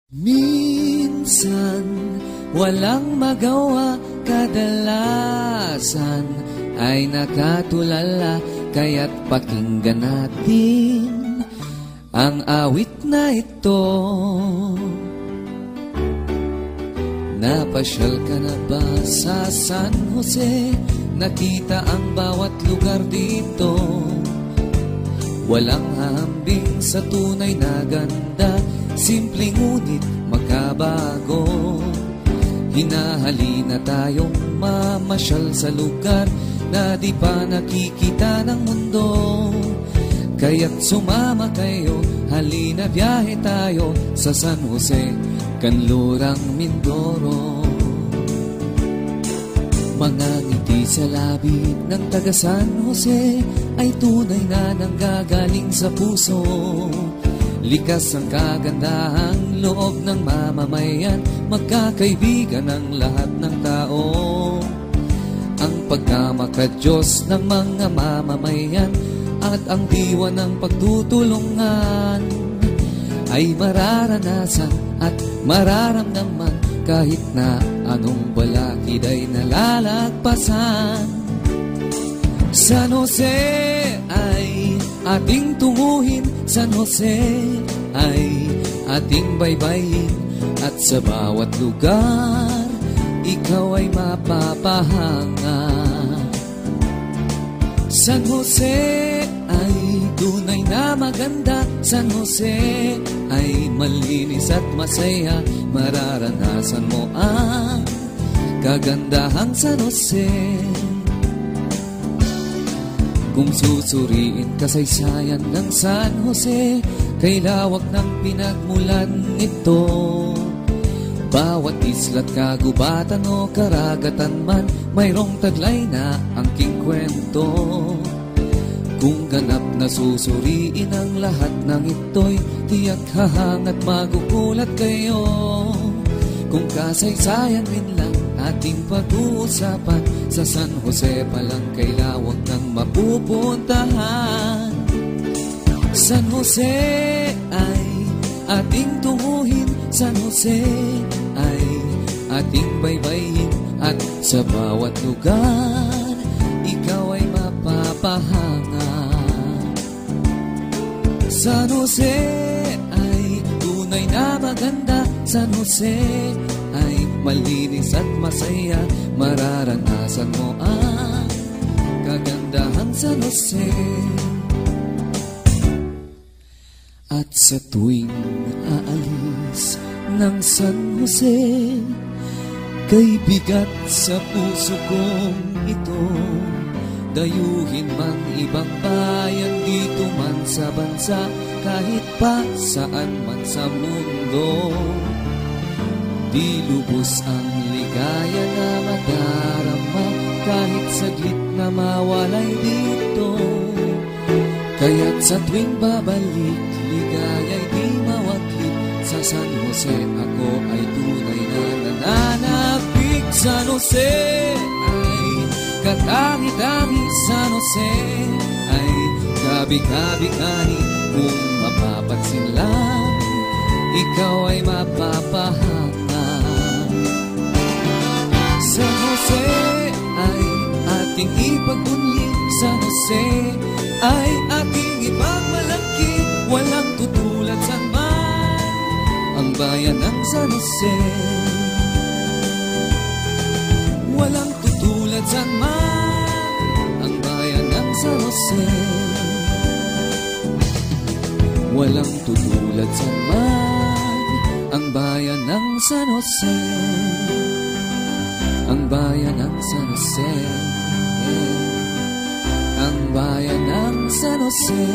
Minsan, walang magawa, kadalasan ay nakatulala, kaya't pakinggan natin ang awit na ito. Napasyal ka na ba sa San Jose? Nakita ang bawat lugar dito. Walang hahambing sa tunay na ganda, simpleng ngunit makabago. Hinahalina tayong mamasyal sa lugar na di pa nakikita ng mundo. Kaya't sumama kayo, halina biyahe tayo sa San Jose, Kanlurang Mindoro. Mga ngiti sa labi ng taga San Jose ay tunay na nanggagaling sa puso. Likas ang kagandahang loob ng mamamayan, magkakaibigan ang lahat ng tao. Ang pagkamakadiyos ng mga mamamayan at ang diwa ng pagtutulungan ay mararanasan at mararamdaman kahit na anong balakid ay nalalagpasan. San Jose ay ating tunguhin, San Jose ay ating baybayin, at sa bawat lugar ikaw ay mapapahanga. San Jose ay tunay na maganda, San Jose ay malinis at masaya, mararanasan mo ang kagandahang San Jose. Kung susuriin kasaysayan ng San Jose, kay lawak ng pinagmulan nito. Bawat isla't kagubatan o karagatan man, mayroong taglay na angking kwento. Kung ganap na susuriin ang lahat ng ito'y tiyak hahangat magugulat kayo. Kung kasaysayan rin lang ating pag-uusapan, sa San Jose palang kay lawak ng mapupuntahan. San Jose ay ating tunguhin, San Jose ay ating baybayin, at sa bawat lugar ikaw ay mapapahanga. San Jose ay tunay na maganda, San Jose ay malinis at masaya, mararanasan mo ang kagandahang San Jose. At sa tuwing aalis ng San Jose, kay bigat sa puso kong ito, dayuhin mang ibang bayan, dito man sa bansa, kahit pa saan man sa mundo. Di lubos ang ligaya na madarama, kahit saglit na mawalay dito. Kaya't sa tuwing babalik, ligaya'y di mawakit, sa San Jose ako ay tunay na nananapik. San Jose ay katangi-tangi, San Jose ay kabi-kabi-kani. Kung mapapansin lang, ikaw ay mapapahanga. San Jose ay ating ipagbunyi, San Jose ay ating ipagmalaki, walang tutulad sa man ang bayan ng San Jose. Walang tutulad sa man ang bayan ng San Jose. Walang tutulad sa man ang bayan ng San Jose. Ang bayan ng San Jose, ang bayan ng San Jose.